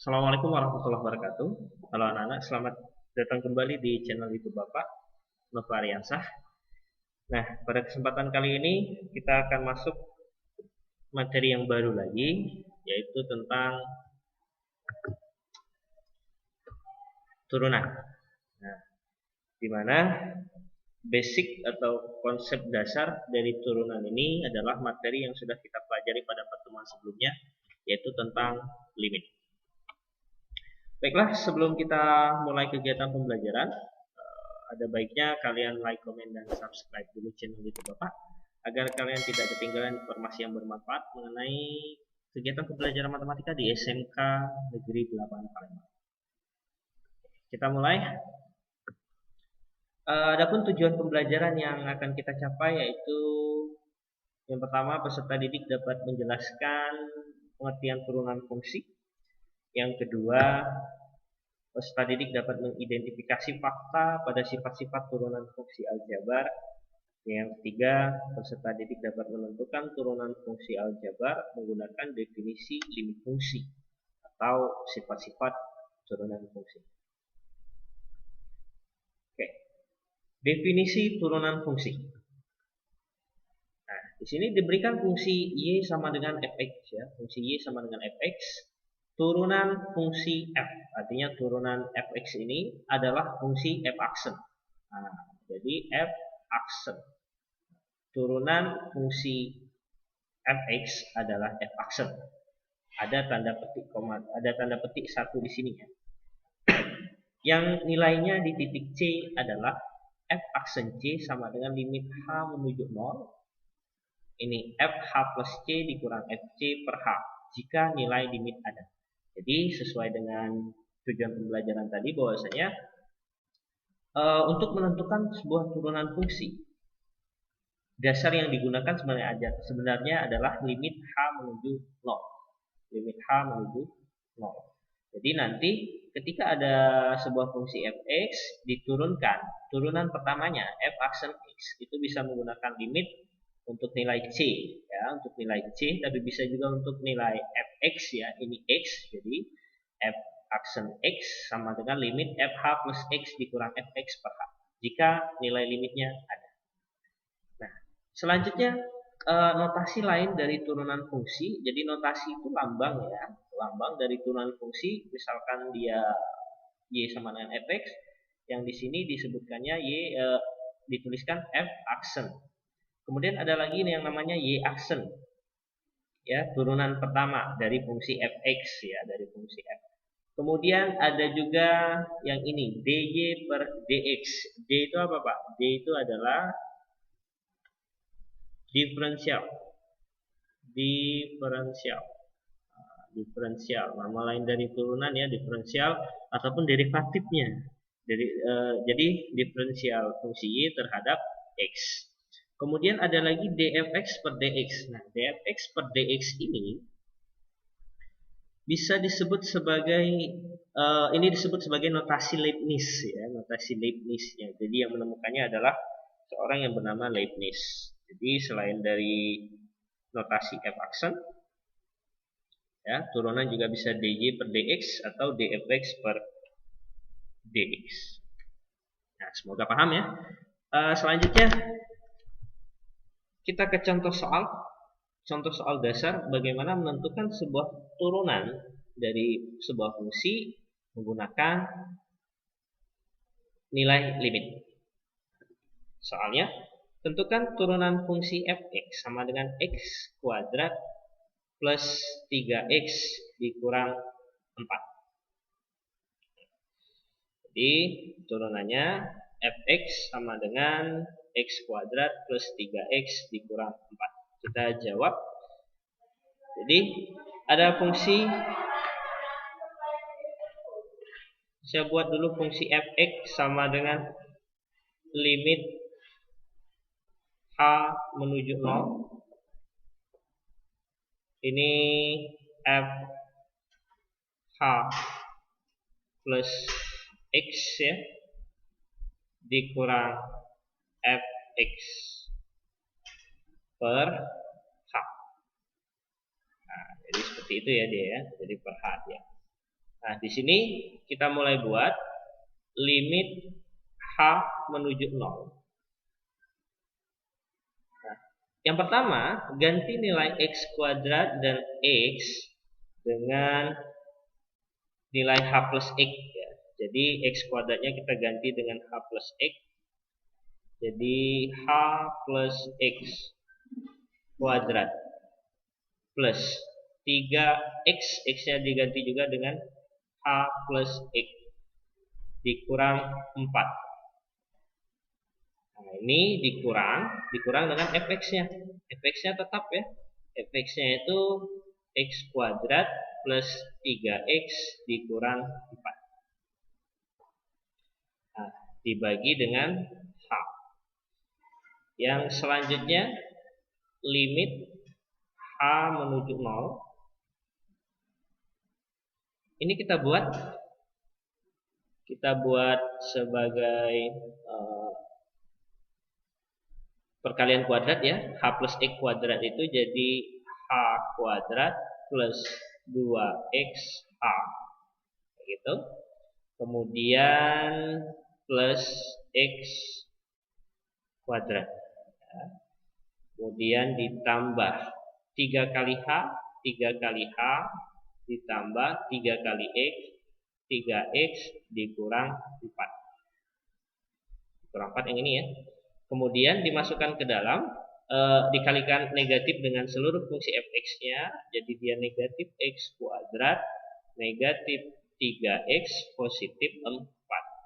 Assalamualaikum warahmatullahi wabarakatuh. Halo anak-anak, selamat datang kembali di channel YouTube Bapak Nova Ariansah. Nah, pada kesempatan kali ini kita akan masuk materi yang baru lagi, yaitu tentang turunan. Nah, di mana basic atau konsep dasar dari turunan ini adalah materi yang sudah kita pelajari pada pertemuan sebelumnya, yaitu tentang limit. Baiklah, sebelum kita mulai kegiatan pembelajaran, ada baiknya kalian like, komen, dan subscribe dulu channel YouTube Bapak agar kalian tidak ketinggalan informasi yang bermanfaat mengenai kegiatan pembelajaran matematika di SMK Negeri 8 Palembang. Kita mulai. Adapun tujuan pembelajaran yang akan kita capai yaitu yang pertama, peserta didik dapat menjelaskan pengertian turunan fungsi. Yang kedua, peserta didik dapat mengidentifikasi fakta pada sifat-sifat turunan fungsi aljabar. Yang ketiga, peserta didik dapat menentukan turunan fungsi aljabar menggunakan definisi limit fungsi atau sifat-sifat turunan fungsi. Oke, definisi turunan fungsi. Nah, di sini diberikan fungsi y sama dengan fx ya, fungsi y sama dengan fx. Turunan fungsi f, artinya turunan fx ini adalah fungsi f aksen. Nah, jadi f aksen. Turunan fungsi fx adalah f aksen. Ada tanda petik koma, ada tanda petik satu di sini ya. Yang nilainya di titik c adalah f aksen c sama dengan limit h menuju 0. Ini fh plus c dikurang fc per h jika nilai limit ada. Jadi sesuai dengan tujuan pembelajaran tadi bahwasanya untuk menentukan sebuah turunan fungsi, dasar yang digunakan sebenarnya adalah limit h menuju 0. Limit h menuju 0. Jadi nanti ketika ada sebuah fungsi fx diturunkan, turunan pertamanya f aksen x itu bisa menggunakan limit untuk nilai c ya, untuk nilai c, tapi bisa juga untuk nilai fx ya, ini x, jadi f aksen x sama dengan limit fh plus x dikurang fx per h jika nilai limitnya ada. Nah, selanjutnya notasi lain dari turunan fungsi. Jadi notasi itu lambang ya, lambang dari turunan fungsi. Misalkan dia y sama dengan fx, yang di sini disebutkannya y dituliskan f aksen. Kemudian ada lagi yang namanya y aksen, ya, turunan pertama dari fungsi fx ya, dari fungsi f. Kemudian ada juga yang ini dy per dx. D itu apa Pak? D itu adalah diferensial. Diferensial. Nama lain dari turunan ya, diferensial ataupun derivatifnya. Jadi diferensial fungsi y terhadap x. Kemudian ada lagi dfx per dx. Nah, dfx per dx ini bisa disebut sebagai ini disebut sebagai notasi Leibniz ya, notasi Leibniz ya. Jadi yang menemukannya adalah seorang yang bernama Leibniz. Jadi selain dari notasi f aksen ya, turunan juga bisa dy per dx atau dfx per dx. Nah, semoga paham ya. Selanjutnya kita ke contoh soal dasar bagaimana menentukan sebuah turunan dari sebuah fungsi menggunakan nilai limit. Soalnya, tentukan turunan fungsi fx sama dengan x kuadrat plus 3x dikurang 4. Jadi turunannya fx sama dengan x kuadrat plus 3x dikurang 4. Kita jawab. Jadi ada fungsi, saya buat dulu fungsi fx sama dengan limit h menuju 0. Ini fh plus x ya dikurang fx per h. Nah, jadi seperti itu ya dia ya, jadi per h ya. Nah, di sini kita mulai buat limit H menuju 0. Nah, yang pertama, ganti nilai X kuadrat dan X dengan nilai H plus X ya. Jadi X kuadratnya kita ganti dengan H plus X. Jadi H plus X kuadrat plus 3X, X-nya diganti juga dengan H plus X dikurang 4. Nah, ini dikurang dengan fx-nya. Fx-nya tetap ya. Fx-nya itu X kuadrat plus 3X dikurang 4. Nah, dibagi dengan H. Yang selanjutnya limit H menuju 0. Ini kita buat sebagai perkalian kuadrat ya. H plus X kuadrat itu jadi H kuadrat plus 2XH gitu. Kemudian plus X kuadrat ya. Kemudian ditambah 3 kali H ditambah 3 kali X, 3X dikurang 4. Kurang 4 yang ini ya. Kemudian dimasukkan ke dalam, dikalikan negatif dengan seluruh fungsi fx-nya, jadi dia negatif X kuadrat negatif 3X positif 4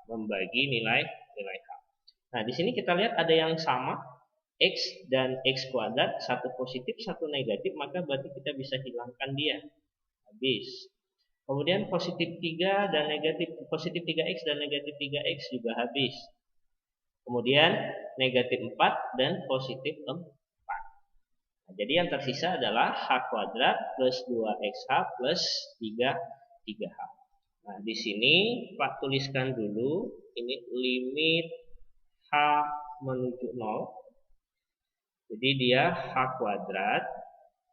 membagi nilai H. Nah, di sini kita lihat ada yang sama, X dan X kuadrat, satu positif, satu negatif, maka berarti kita bisa hilangkan dia. Habis. Kemudian positif 3 dan negatif, positif 3X dan negatif 3X juga habis. Kemudian negatif 4 dan positif 4. Nah, jadi yang tersisa adalah H kuadrat plus 2XH plus 3H. Nah, di sini Pak tuliskan dulu, ini limit H menuju 0. Jadi dia H kuadrat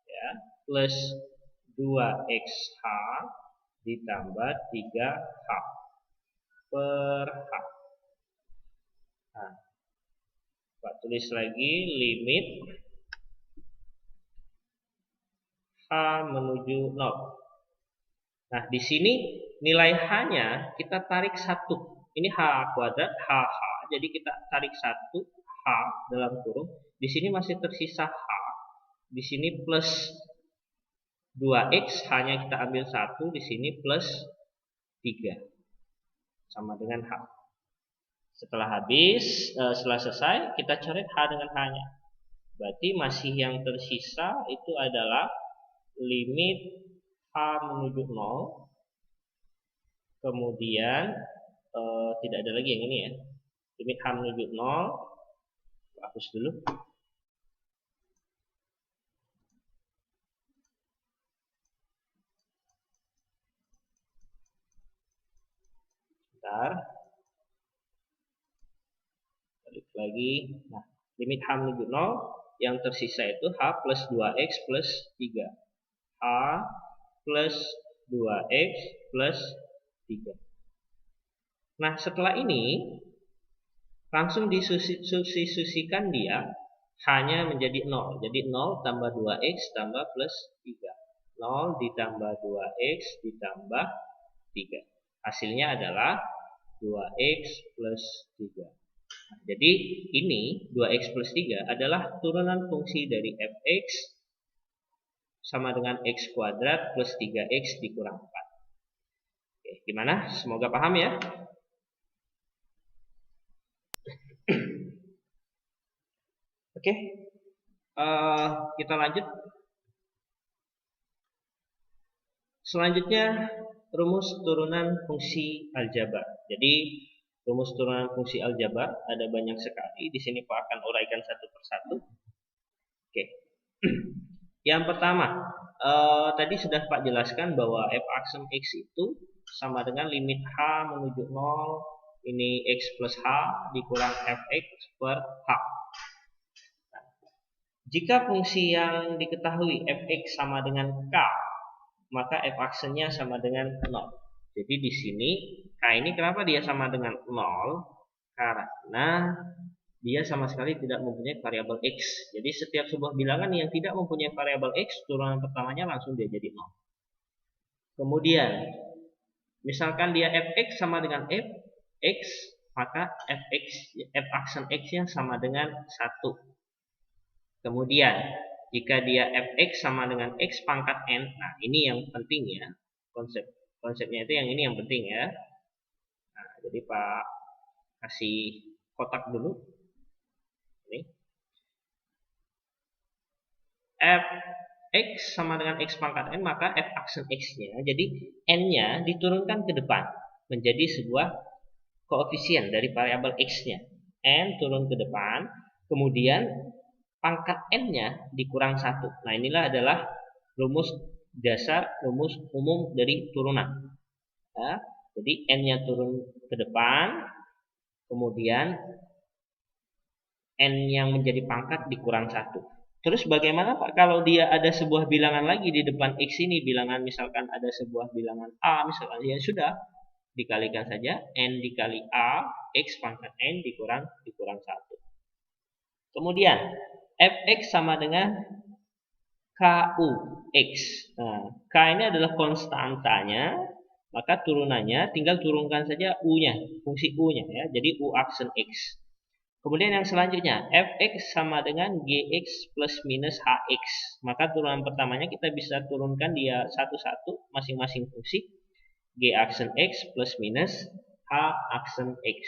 ya, plus 2XH ditambah 3H per H. Nah, Pak tulis lagi limit H menuju 0. Nah, di sini nilai H-nya kita tarik 1. Ini H kuadrat, HH. Jadi kita tarik 1 H dalam kurung. Di sini masih tersisa H. Di sini plus 2X, H-nya kita ambil 1, di sini plus 3. Sama dengan H. Setelah selesai, kita coret H dengan H-nya. Berarti masih yang tersisa itu adalah limit H menuju 0. Kemudian tidak ada lagi yang ini ya. Limit H menuju 0. Hapus dulu. Bentar. Balik lagi. Nah, limit H menuju 0 yang tersisa itu H plus 2X plus 3. H plus 2X plus 3. Nah, setelah ini langsung disubstitusikan dia, H-nya menjadi 0. Jadi 0 tambah 2X tambah plus 3. 0 ditambah 2X ditambah 3. Hasilnya adalah 2X plus 3. Nah, jadi ini 2X plus 3 adalah turunan fungsi dari fx sama dengan X kuadrat plus 3X dikurang 4. Oke, gimana? Semoga paham ya. Oke, kita lanjut. Selanjutnya rumus turunan fungsi aljabar. Jadi rumus turunan fungsi aljabar ada banyak sekali. Di sini Pak akan uraikan satu persatu. Oke. Yang pertama, tadi sudah Pak jelaskan bahwa f aksen x itu sama dengan limit H menuju 0. Ini X plus H dikurang fx per H. Jika fungsi yang diketahui fx sama dengan K, maka f aksennya sama dengan 0. Jadi di sini K ini kenapa dia sama dengan 0? Karena dia sama sekali tidak mempunyai variabel X. Jadi setiap sebuah bilangan yang tidak mempunyai variabel X, turunan pertamanya langsung dia jadi 0. Kemudian, misalkan dia fx sama dengan fx, maka f aksen x-nya sama dengan 1. Kemudian, jika dia fx sama dengan x pangkat n, nah ini yang penting ya, konsepnya itu yang ini yang penting ya. Nah, jadi Pak kasih kotak dulu. Ini. Fx sama dengan x pangkat n, maka f aksen x-nya, jadi n-nya diturunkan ke depan menjadi sebuah koefisien dari variabel x-nya. N turun ke depan, kemudian pangkat n-nya dikurang 1. Nah, inilah adalah rumus dasar, rumus umum dari turunan. Ya, jadi n-nya turun ke depan, kemudian n yang menjadi pangkat dikurang 1. Terus bagaimana Pak kalau dia ada sebuah bilangan lagi di depan x ini, bilangan misalkan ada sebuah bilangan a misalkan, ya sudah, dikalikan saja n dikali a, x pangkat n dikurang 1. Kemudian fx sama dengan kux. Nah, k ini adalah konstantanya, maka turunannya tinggal turunkan saja u-nya, fungsi u-nya ya. Jadi u aksen x. Kemudian yang selanjutnya fx sama dengan gx plus minus hx. Maka turunan pertamanya kita bisa turunkan dia satu-satu masing-masing fungsi. G aksen X plus minus H aksen X.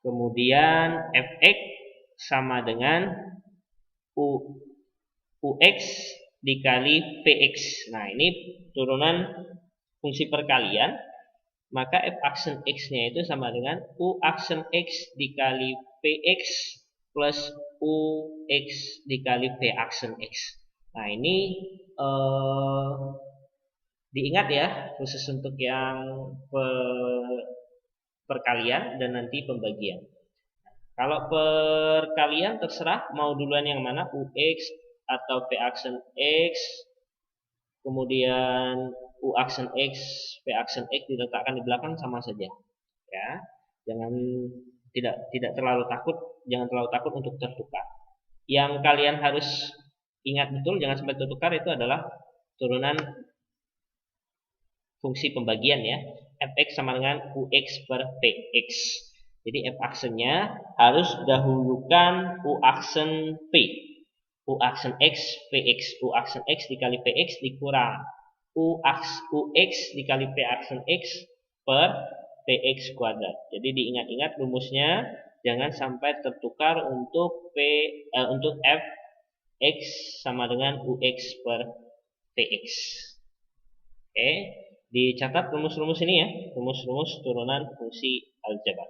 Kemudian Fx sama dengan UX dikali Px. Nah, ini turunan fungsi perkalian. Maka F aksen X-nya itu sama dengan U aksen X dikali Px plus UX dikali P aksen X. Nah, ini diingat ya, khusus untuk yang perkalian dan nanti pembagian. Kalau perkalian terserah mau duluan yang mana, UX atau P aksen X, kemudian U aksen X, P aksen X diletakkan di belakang sama saja. Ya, jangan tidak terlalu takut, jangan terlalu takut untuk tertukar. Yang kalian harus ingat betul jangan sampai tertukar itu adalah turunan fungsi pembagian ya. Fx sama dengan ux per px. Jadi f aksennya harus dahulukan u aksen p. U aksen x px. U aksen x dikali px dikurang ux dikali p aksen x per px kuadrat. Jadi diingat-ingat rumusnya, jangan sampai tertukar untuk untuk f x sama dengan ux per px. Oke. Dicatat rumus-rumus ini ya, rumus-rumus turunan fungsi aljabar.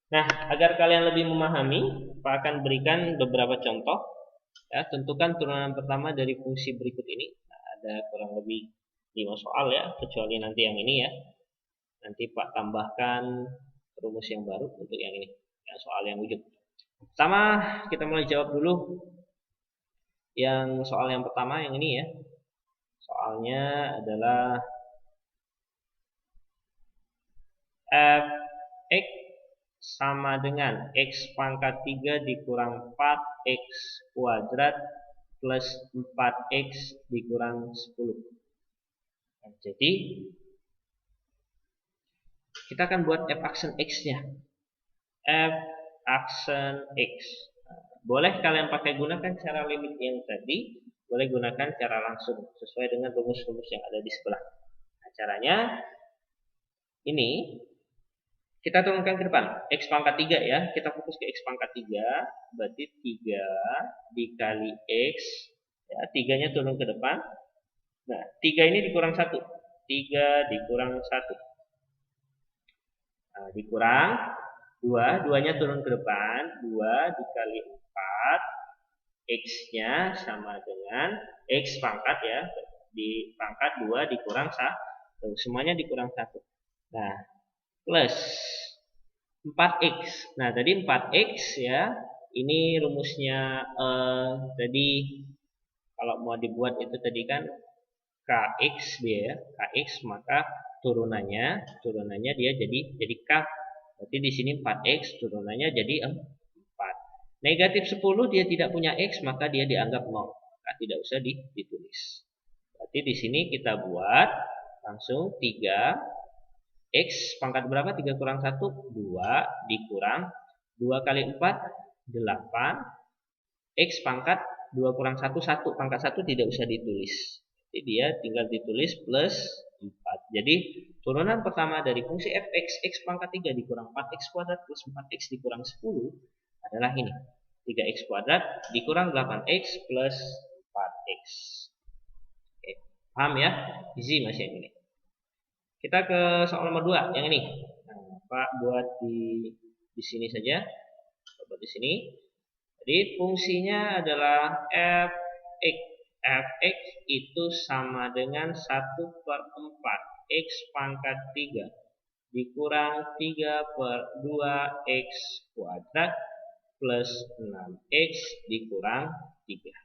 Nah, agar kalian lebih memahami, Pak akan berikan beberapa contoh. Ya, tentukan turunan pertama dari fungsi berikut ini. Nah, ada kurang lebih 5 soal ya, kecuali nanti yang ini ya. Nanti Pak tambahkan rumus yang baru untuk yang ini, ya, soal yang wujud. Pertama, kita mulai jawab dulu yang soal yang pertama, yang ini ya. Soalnya adalah fx sama dengan x pangkat 3 dikurang 4x kuadrat plus 4x dikurang 10. Nah, jadi kita akan buat f aksen x-nya. F aksen x. Boleh kalian pakai gunakan cara limit yang tadi, boleh gunakan cara langsung sesuai dengan rumus-rumus yang ada di sebelah. Nah, caranya ini kita turunkan ke depan, x pangkat 3 ya. Kita fokus ke x pangkat 3, berarti 3 dikali x, ya, 3-nya turun ke depan. Nah, 3 ini dikurang 1. 3 dikurang 1. Nah, dikurang 2, 2-nya turun ke depan, 2 dikali 4, x-nya sama dengan x pangkat ya, di pangkat 2 dikurang 1, semuanya dikurang 1. Nah, plus 4x. Nah, tadi 4x ya, ini rumusnya tadi kalau mau dibuat itu tadi kan Kx dia ya, Kx, maka turunannya dia jadi K. Berarti di sini 4x, turunannya jadi 4. Negatif 10 dia tidak punya x, maka dia dianggap 0. Maka tidak usah ditulis. Berarti di sini kita buat langsung 3 x pangkat berapa? 3 kurang 1 2 dikurang 2 kali 4 8 x pangkat 2 kurang 1 1, pangkat 1 tidak usah ditulis. Jadi dia tinggal ditulis plus 4. Jadi turunan pertama dari fungsi fx, x pangkat 3 dikurang 4x kuadrat plus 4x dikurang 10 adalah ini. 3x kuadrat dikurang 8x plus 4x. Oke, paham ya? Easy masih yang ini. Kita ke soal nomor 2 yang ini. Nah, Pak buat di sini saja. Buat di sini. Jadi fungsinya adalah fx. Fx itu sama dengan 1/4 x pangkat 3 dikurang 3/2x kuadrat plus 6x dikurang 3.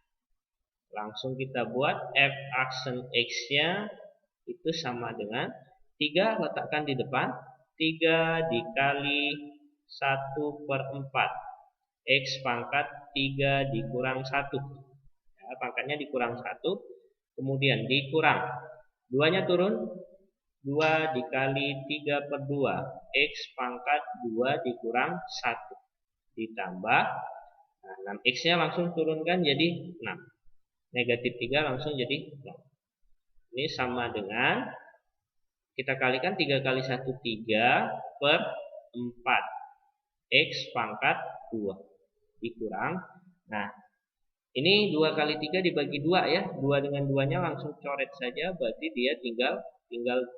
Langsung kita buat f aksen x-nya itu sama dengan 3, letakkan di depan, 3 dikali 1/4 x pangkat 3 dikurang 1 ya, pangkatnya dikurang 1, kemudian dikurang 2 nya turun, 2 dikali 3/2 x pangkat 2 dikurang 1 ditambah 6x nya langsung turunkan jadi 6, negatif 3 langsung jadi 0. Ini sama dengan kita kalikan 3 kali 1 3/4 x pangkat 2 dikurang. Nah, ini 2 kali 3 dibagi 2 ya. 2 dengan 2-nya langsung coret saja, berarti dia tinggal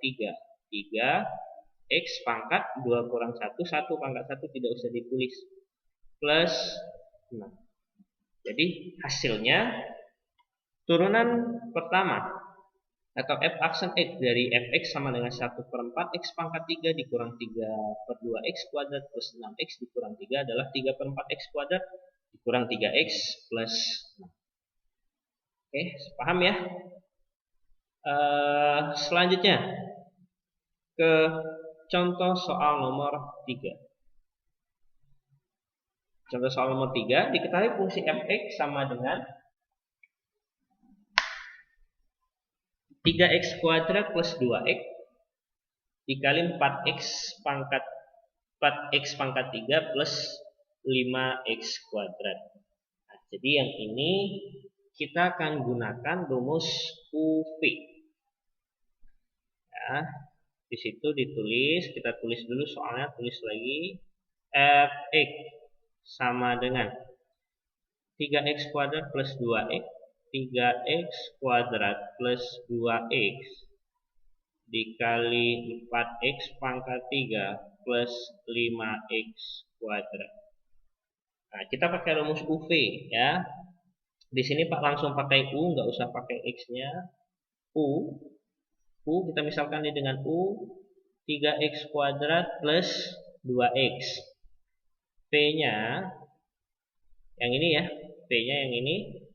3. 3 x pangkat 2 kurang 1, 1 pangkat 1 tidak usah ditulis. Plus 6. Jadi hasilnya turunan pertama atau f aksen x dari fx sama dengan 1/4 x pangkat 3 dikurang 3/2x kuadrat plus 6x dikurang 3 adalah 3/4 x kuadrat dikurang 3x plus 6. Oke, paham ya? Selanjutnya ke contoh soal nomor 3. Contoh soal nomor 3, diketahui fungsi fx sama dengan 3x kuadrat plus 2x dikali 4x pangkat 3 plus 5x kuadrat. Nah, jadi yang ini kita akan gunakan rumus UV. Ya, di situ ditulis, kita tulis dulu soalnya, tulis lagi fx sama dengan 3x kuadrat plus 2x 3x kuadrat plus 2x dikali 4x pangkat 3 plus 5x kuadrat. Nah, kita pakai rumus UV ya. Di sini Pak langsung pakai U, nggak usah pakai X-nya. U kita misalkan ini dengan U 3x kuadrat plus 2x. P-nya yang ini ya, P-nya yang ini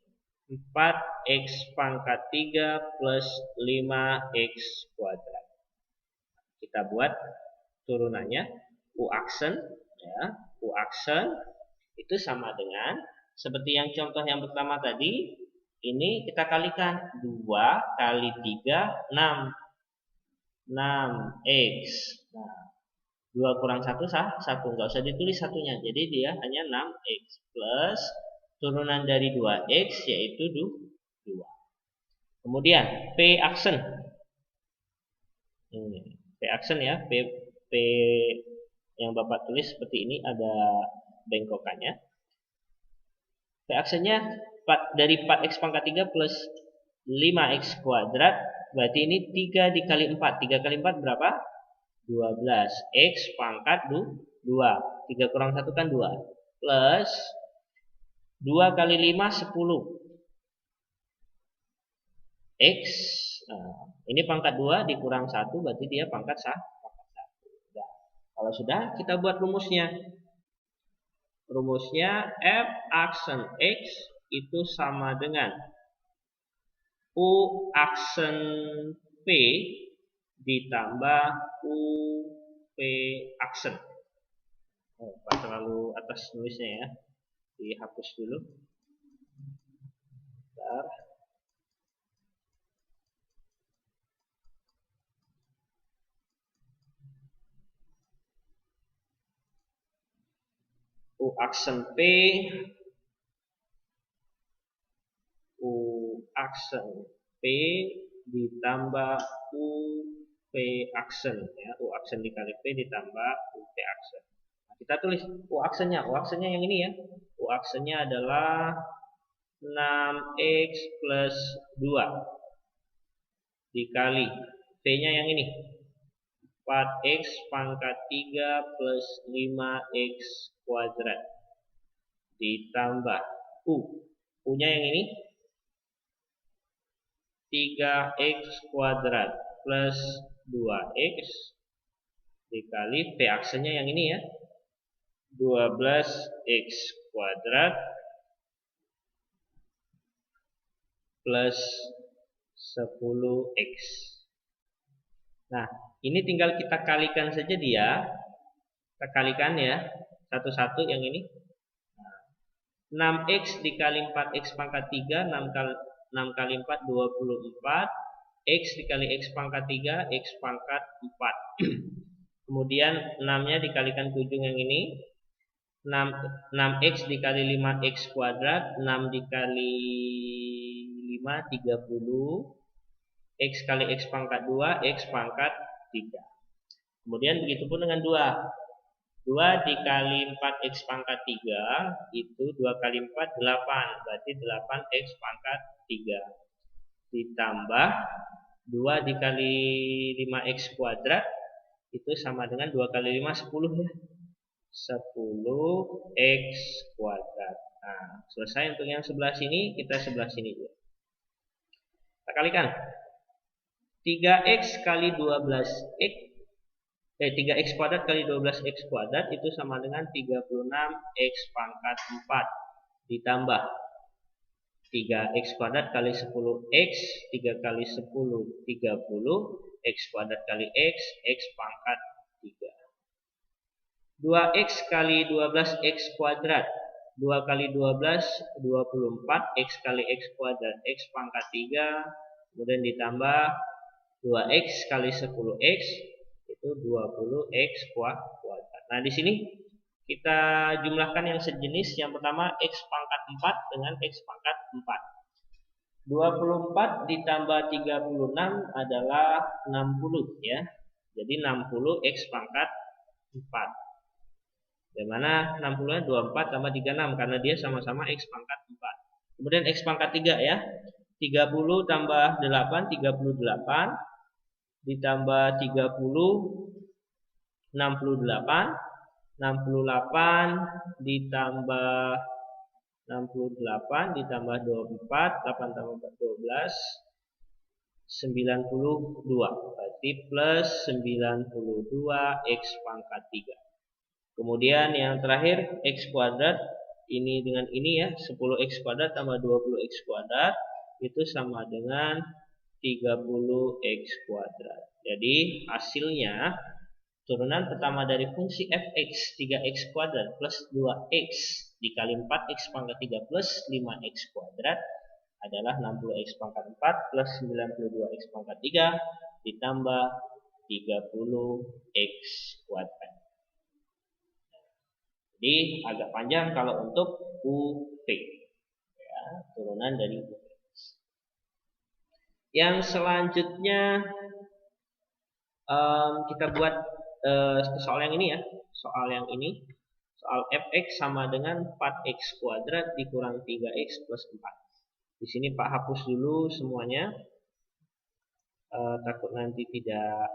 4x pangkat 3 plus 5x kuadrat. Kita buat turunannya U aksen ya. U aksen itu sama dengan seperti yang contoh yang pertama tadi, ini kita kalikan 2 kali 3 6. 6x. Nah, 2 kurang 1 1, enggak usah ditulis satunya. Jadi dia hanya 6x plus turunan dari 2x yaitu 2. Kemudian P aksen. P aksen ya, P yang Bapak tulis seperti ini, ada bengkokannya. P aksennya dari 4x pangkat 3 plus 5x kuadrat, berarti ini 3 dikali 4. 3 kali 4 berapa? 12. X pangkat 2. 3 kurang 1 kan 2. Plus 2 kali 5 10. X. Nah, ini pangkat 2 dikurang 1 berarti dia pangkat 1. Nah, kalau sudah kita buat rumusnya. Rumusnya f aksen X itu sama dengan U aksen P ditambah U P aksen. Oh, Pak terlalu atas nulisnya ya. Dihapus dulu. Bentar. U aksen P ditambah U P aksen ya. U aksen dikali P ditambah U P aksen. Nah, kita tulis U aksennya. U aksennya yang ini ya. U aksennya adalah 6x plus 2 dikali P-nya yang ini 4x pangkat 3 plus 5x kuadrat ditambah U-nya yang ini 3x kuadrat plus 2x dikali P aksennya yang ini ya 12x kuadrat plus 10x. Nah, ini tinggal kita kalikan saja dia. Kita kalikan ya, satu-satu yang ini. 6x dikali 4x pangkat 3, 6 kali 4, 24. X dikali x pangkat 3, x pangkat 4. Kemudian 6-nya dikalikan ke ujung yang ini. 6x dikali 5x kuadrat, 6 dikali 5, 30. X kali x pangkat 2, x pangkat 3. Kemudian begitu pun dengan 2. 2 dikali 4x pangkat 3 itu 2 kali 4 8, berarti 8x pangkat 3 ditambah 2 dikali 5x kuadrat itu sama dengan 2 kali 5 10 ya 10x kuadrat. Nah, selesai untuk yang sebelah sini, kita sebelah sini juga. Kita kalikan 3x kali 12x 3x kuadrat kali 12x kuadrat itu sama dengan 36x pangkat 4 ditambah 3x kuadrat kali 10x 3 kali 10 30 x kuadrat kali x pangkat 3 2x kali 12x kuadrat 2 kali 12 24 x kali x kuadrat x pangkat 3 kemudian ditambah 2x kali 10x itu 20x kuadrat. Nah, di sini kita jumlahkan yang sejenis. Yang pertama x pangkat 4 dengan x pangkat 4. 24 ditambah 36 adalah 60 ya. Jadi 60 x pangkat 4. Di mana 60-nya 24 tambah 36 karena dia sama-sama x pangkat 4. Kemudian x pangkat 3 ya. 30 tambah 8 38 ditambah 30 68 68 ditambah 68 ditambah 24 8 tambah 4 12 92 berarti plus 92 x pangkat 3. Kemudian yang terakhir x kuadrat ini dengan ini ya 10x kuadrat tambah 20x kuadrat itu sama dengan 30x kuadrat. Jadi hasilnya turunan pertama dari fungsi fx 3x kuadrat plus 2x dikali 4x pangkat 3 plus 5x kuadrat adalah 60x pangkat 4 plus 92x pangkat 3 ditambah 30x kuadrat. Jadi agak panjang kalau untuk UP ya, turunan dari UP. Yang selanjutnya kita buat soal yang ini ya. Soal yang ini. Soal fx sama dengan 4x kuadrat dikurang 3x plus 4. Di sini Pak hapus dulu semuanya. Takut nanti tidak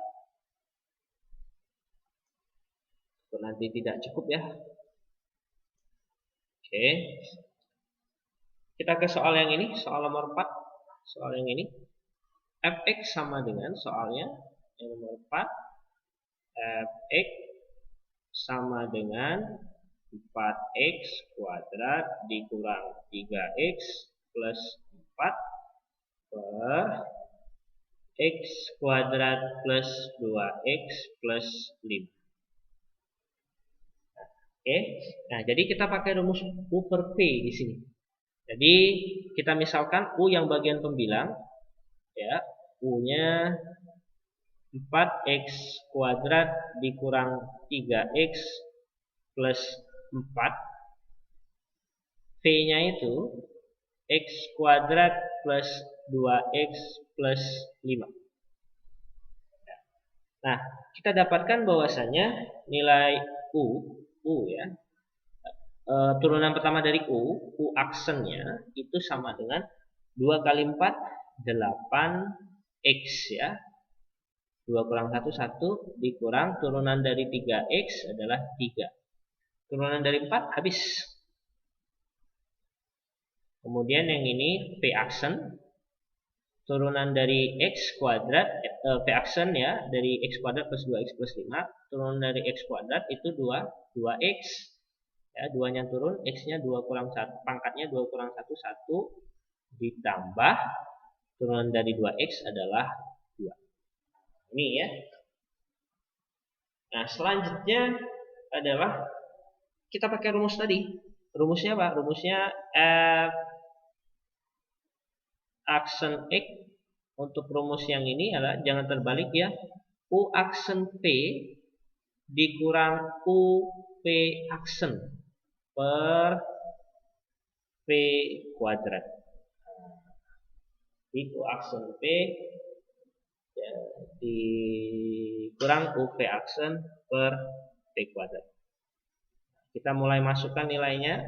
cukup ya. Oke. Kita ke soal yang ini. Soal nomor 4. Soal yang ini. Fx sama dengan soalnya yang nomor 4 fx sama dengan 4x kuadrat dikurang 3x plus 4 per X kuadrat plus 2X plus 5. Oke. Nah, jadi kita pakai rumus U per P di sini. Jadi kita misalkan U yang bagian pembilang, ya, U-nya 4X kuadrat dikurang 3X plus 4. V-nya itu X kuadrat plus 2X plus 5. Nah, kita dapatkan bahwasanya nilai U ya, turunan pertama dari U aksennya itu sama dengan 2 kali 4, 8X ya. 2 kurang 1, 1 dikurang turunan dari 3X adalah 3. Turunan dari 4 habis. Kemudian yang ini P aksen. Turunan dari X kuadrat, P aksen ya, dari X kuadrat plus 2X plus 5. Turunan dari X kuadrat itu 2X. Ya, 2-nya turun, X-nya 2 kurang 1, pangkatnya 2 kurang 1, 1 ditambah turunan dari 2X adalah 2. Ini ya. Nah, selanjutnya adalah kita pakai rumus tadi. Rumusnya apa? Rumusnya aksen X. Untuk rumus yang ini adalah jangan terbalik ya. U aksen P dikurang U P aksen per P kuadrat. Di U aksen P ya, dikurang U P aksen per P kuadrat. Kita mulai masukkan nilainya.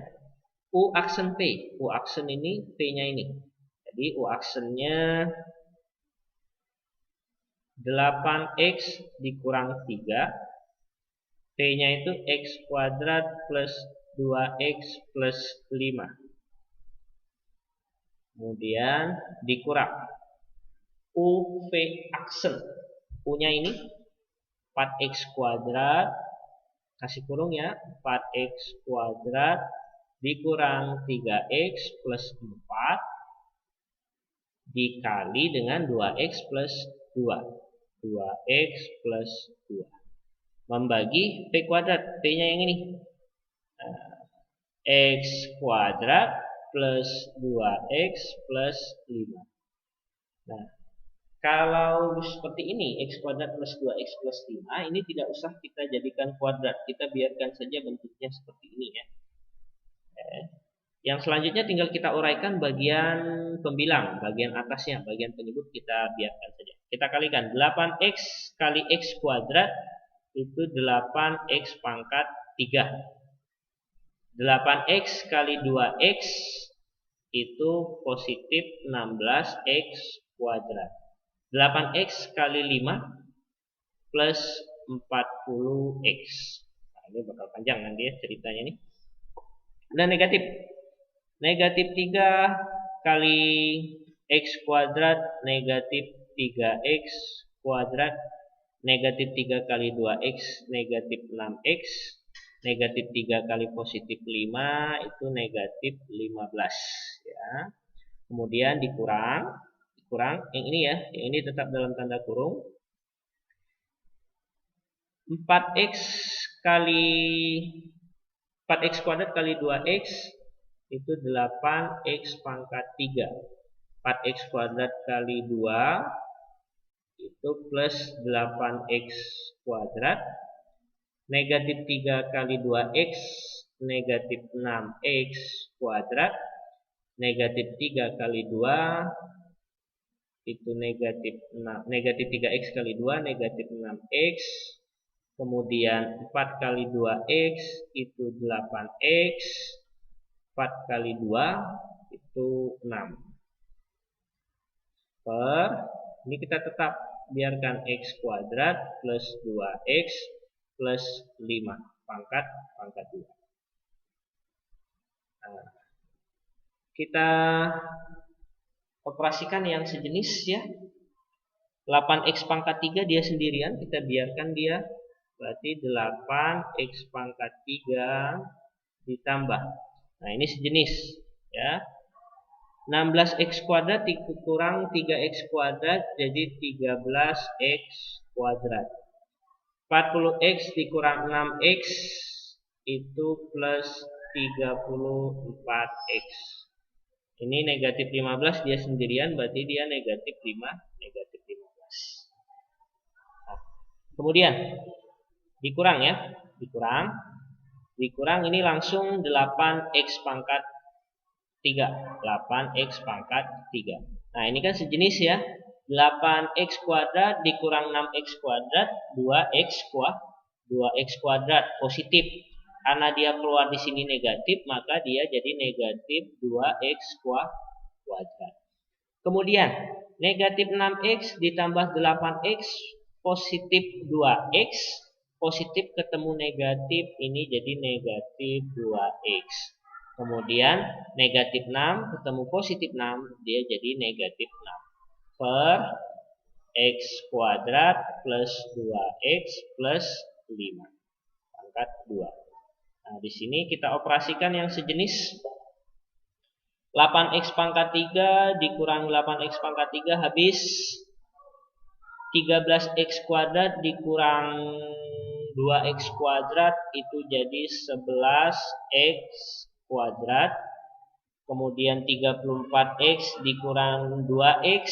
U aksen P. U aksen ini, P-nya ini. Jadi U aksennya 8X dikurang 3. P-nya itu X kuadrat plus 2X plus 5. Kemudian dikurang U P aksen. U-nya ini 4X kuadrat, kasih kurung ya, 4X kuadrat dikurang 3X plus 4 dikali dengan 2X plus 2. 2X plus 2. Membagi P kuadrat. P-nya yang ini. X kuadrat plus 2X plus 5. Nah, kalau seperti ini, X kuadrat plus 2X plus 5, ini tidak usah kita jadikan kuadrat. Kita biarkan saja bentuknya seperti ini ya. Yang selanjutnya tinggal kita uraikan bagian pembilang, bagian atasnya, bagian penyebut kita biarkan saja. Kita kalikan 8X kali X kuadrat itu 8X pangkat 3. 8X kali 2X itu positif 16X kuadrat. 8X kali 5 plus 40X. Nah, ini bakal panjang nanti ya ceritanya nih. Dan negatif. Negatif 3 kali X kuadrat negatif 3X kuadrat. Negatif 3 kali 2X negatif 6X. Negatif 3 kali positif 5 itu negatif 15 ya. Kemudian dikurang yang ini ya, yang ini tetap dalam tanda kurung. 4X kuadrat kali 2X itu 8X pangkat 3. 4X kuadrat kali 2 itu plus 8X kuadrat. Negatif 3 kali 2X negatif 6X kuadrat. Negatif 3 kali 2 itu negatif 6, negatif 3X kali 2 negatif 6X. Kemudian 4 kali 2X itu 8X. 4 kali 2 itu 6. Per, ini kita tetap biarkan X kuadrat plus 2X plus 5 pangkat 2. Nah, kita operasikan yang sejenis ya. 8X pangkat 3 dia sendirian, kita biarkan dia. Berarti 8X pangkat 3 ditambah. Nah, ini sejenis ya. 16x kuadrat dikurang 3x kuadrat jadi 13x kuadrat. 40x dikurang 6x itu plus 34x. Ini negatif 15, dia sendirian, berarti dia negatif 5, negatif 15. Nah, kemudian dikurang ya, dikurang ini langsung 8x pangkat 3, 8x pangkat 3. Nah, ini kan sejenis ya. 8x kuadrat dikurang 6x kuadrat 2x kuadrat positif. Karena dia keluar di sini negatif, maka dia jadi negatif 2x kuadrat. Kemudian negatif 6x ditambah 8x positif 2x, positif ketemu negatif, ini jadi negatif 2x. Kemudian negatif 6 ketemu positif 6, dia jadi negatif 6 per x kuadrat plus 2x plus 5 pangkat 2. Nah, di sini kita operasikan yang sejenis. 8x pangkat 3 dikurang 8x pangkat 3 habis 13x kuadrat dikurang 2x kuadrat itu jadi 11x kuadrat. Kemudian 34x dikurang 2x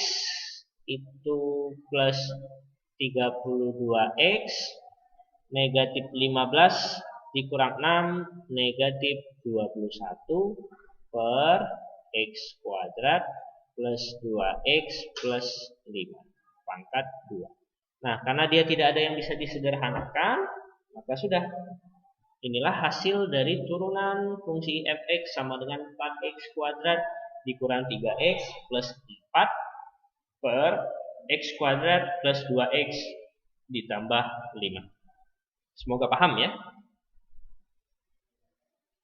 itu plus 32x. Negatif 15 dikurang 6 negatif 21 per x kuadrat plus 2x plus 5 pangkat 2. Nah, karena dia tidak ada yang bisa disederhanakan, maka sudah. Inilah hasil dari turunan fungsi fx sama dengan 4x kuadrat dikurang 3x plus 4 per x kuadrat plus 2x ditambah 5. Semoga paham ya.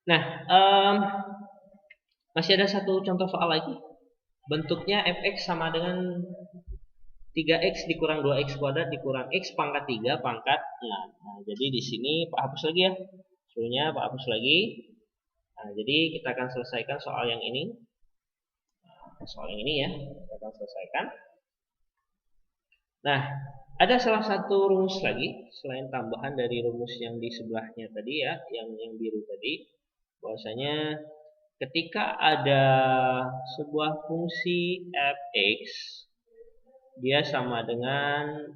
Nah, masih ada satu contoh soal lagi. Bentuknya fx sama dengan 3x dikurang 2x kuadrat dikurang x pangkat 3 pangkat 6. Nah, jadi di sini Pak hapus lagi ya. Suruhnya Pak hapus lagi. Nah, jadi kita akan selesaikan soal yang ini. Soal yang ini ya, kita akan selesaikan. Nah, ada salah satu rumus lagi selain tambahan dari rumus yang di sebelahnya tadi ya, yang biru tadi. Bahwasanya ketika ada sebuah fungsi fx, dia sama dengan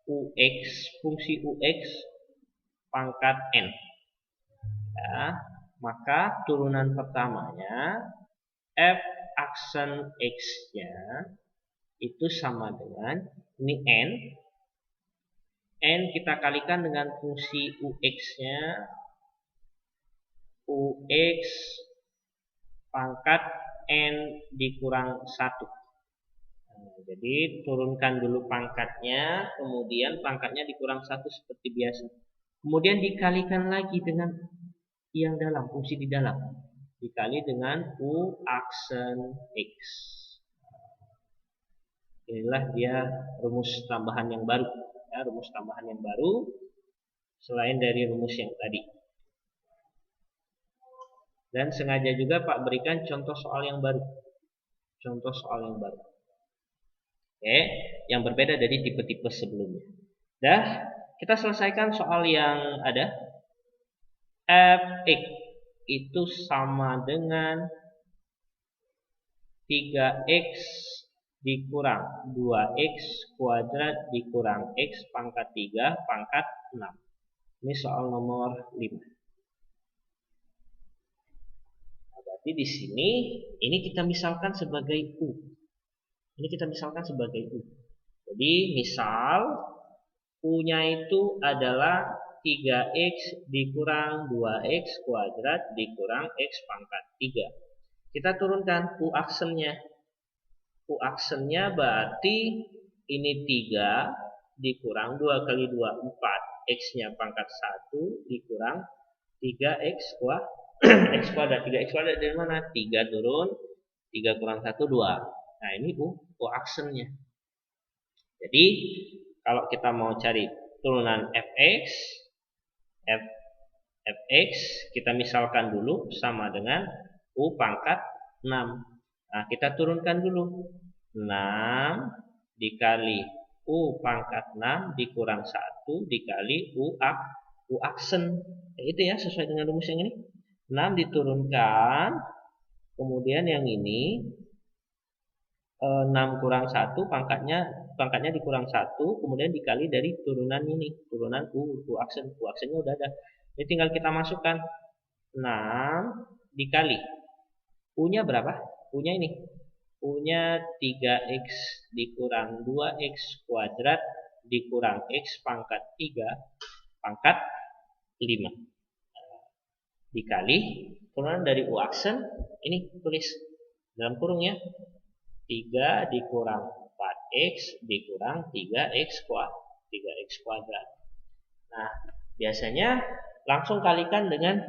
ux, fungsi ux pangkat n. Ya, maka turunan pertamanya f aksen x-nya itu sama dengan ini n kita kalikan dengan fungsi ux-nya ux pangkat n dikurang 1. Nah, jadi turunkan dulu pangkatnya, kemudian pangkatnya dikurang 1 seperti biasa. Kemudian dikalikan lagi dengan yang dalam, fungsi di dalam. Dikali dengan u aksen x. Inilah dia rumus tambahan yang baru. Ya, rumus tambahan yang baru selain dari rumus yang tadi. Dan sengaja juga Pak berikan contoh soal yang baru. Contoh soal yang baru. Oke, yang berbeda dari tipe-tipe sebelumnya. Dah, kita selesaikan soal yang ada. Fx itu sama dengan 3x dikurang 2x kuadrat dikurang x pangkat 3 pangkat 6. Ini soal nomor 5. Jadi di sini ini kita misalkan sebagai u. Ini kita misalkan sebagai u. Jadi misal u-nya itu adalah 3x dikurang 2x kuadrat dikurang x pangkat 3. Kita turunkan u aksennya. U aksennya berarti ini 3 dikurang 2 kali 2 4. X-nya pangkat 1 dikurang 3x kuadrat. X kuadrat, 3x kuadrat dari mana? 3 turun, 3 kurang 1, 2. Nah, ini u aksennya. Jadi, kalau kita mau cari turunan fx, fx kita misalkan dulu sama dengan u pangkat 6. Nah, kita turunkan dulu. 6 dikali U pangkat 6 dikurang 1 dikali U aksen. Itu ya, sesuai dengan rumus yang ini. 6 diturunkan, kemudian yang ini 6 kurang 1 pangkatnya dikurang 1, kemudian dikali dari turunan ini, turunan U aksennya udah ada. Ini tinggal kita masukkan 6 dikali U-nya berapa? U-nya ini. U-nya 3x dikurang 2x kuadrat dikurang x pangkat 3 pangkat 5. Dikali turunan dari U aksen, ini tulis dalam kurung ya. 3 dikurang 4x dikurang 3x kuadrat. Nah, biasanya langsung kalikan dengan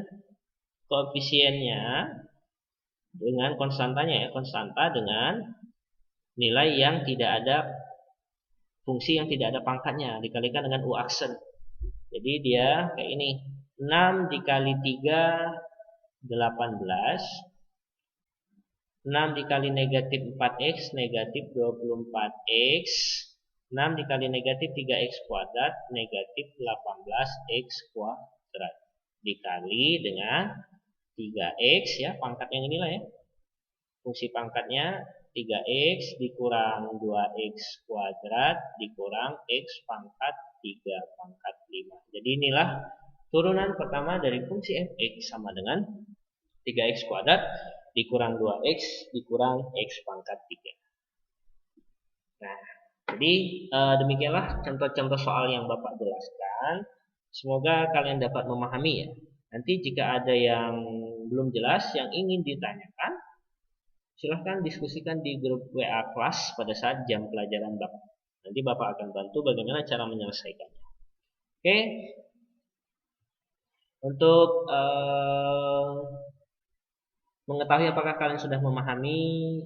koefisiennya dengan konstantanya ya, konstanta dengan nilai yang tidak ada fungsi yang tidak ada pangkatnya dikalikan dengan U aksen. Jadi dia kayak ini. 6 dikali 3 18. 6 dikali negatif 4x negatif 24x. 6 dikali negatif 3x kuadrat negatif 18x kuadrat dikali dengan 3x ya, pangkat yang inilah ya. Fungsi pangkatnya 3x dikurang 2x kuadrat dikurang x pangkat 3 pangkat 5. Jadi inilah turunan pertama dari fungsi f(x) sama dengan 3x kuadrat dikurang 2x dikurang x pangkat 3. Nah, jadi demikianlah contoh-contoh soal yang Bapak jelaskan. Semoga kalian dapat memahami ya. Nanti jika ada yang belum jelas, yang ingin ditanyakan, silahkan diskusikan di grup WA kelas pada saat jam pelajaran Bapak. Nanti Bapak akan bantu bagaimana cara menyelesaikannya. Oke. Untuk mengetahui apakah kalian sudah memahami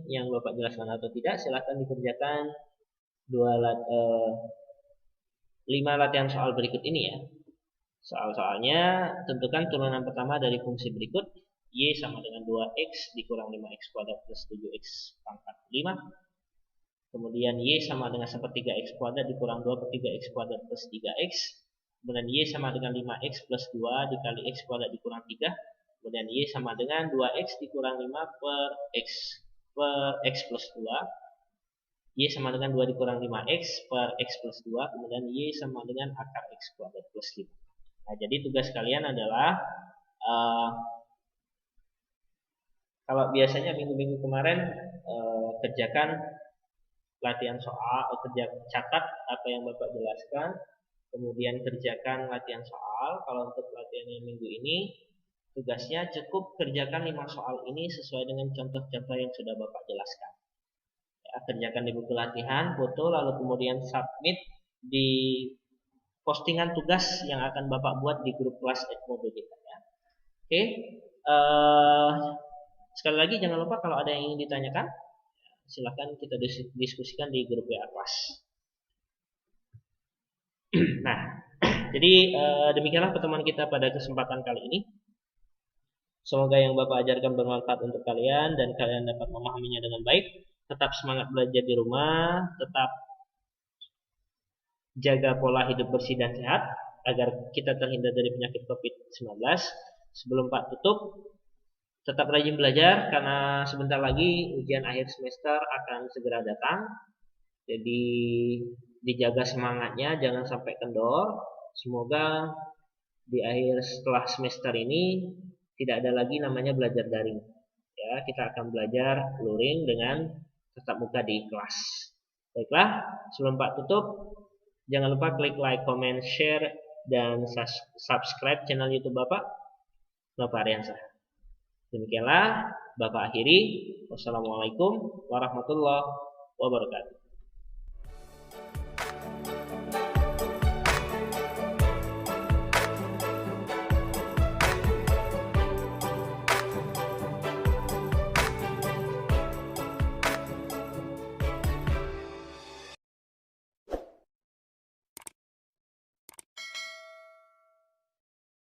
yang Bapak jelaskan atau tidak, silahkan dikerjakan 5 latihan soal berikut ini ya. Soal-soalnya tentukan turunan pertama dari fungsi berikut. Y sama dengan 2x dikurang 5x kuadrat plus 7x pangkat 5. Kemudian Y sama dengan 1/3x kuadrat dikurang 2/3x kuadrat plus 3x. Kemudian Y sama dengan 5x plus 2 dikali x kuadrat dikurang 3. Kemudian Y sama dengan 2x dikurang 5 per x plus 2. Y sama dengan 2 dikurang 5x per x plus 2. Kemudian Y sama dengan akar x kuadrat plus 5. Nah, jadi tugas kalian adalah kalau biasanya minggu-minggu kemarin kerjakan latihan soal, catat apa yang Bapak jelaskan, kemudian kerjakan latihan soal. Kalau untuk latihan yang minggu ini, tugasnya cukup kerjakan 5 soal ini sesuai dengan contoh-contoh yang sudah Bapak jelaskan. Ya, kerjakan di buku latihan, foto, lalu kemudian submit di postingan tugas yang akan Bapak buat di grup kelas Edmodo kita ya. Oke. Sekali lagi jangan lupa kalau ada yang ingin ditanyakan, silahkan kita diskusikan di grup WA kelas. Nah, jadi demikianlah pertemuan kita pada kesempatan kali ini. Semoga yang Bapak ajarkan bermanfaat untuk kalian dan kalian dapat memahaminya dengan baik. Tetap semangat belajar di rumah, tetap jaga pola hidup bersih dan sehat agar kita terhindar dari penyakit COVID-19. Sebelum Pak tutup, tetap rajin belajar karena sebentar lagi ujian akhir semester akan segera datang. Jadi dijaga semangatnya, jangan sampai kendor. Semoga di akhir setelah semester ini tidak ada lagi namanya belajar daring. Ya, kita akan belajar luring dengan tatap muka di kelas. Baiklah, sebelum Pak tutup, jangan lupa klik like, comment, share, dan subscribe channel YouTube Bapak, Nova Aryansyah. Demikianlah Bapak akhiri. Wassalamualaikum warahmatullahi wabarakatuh.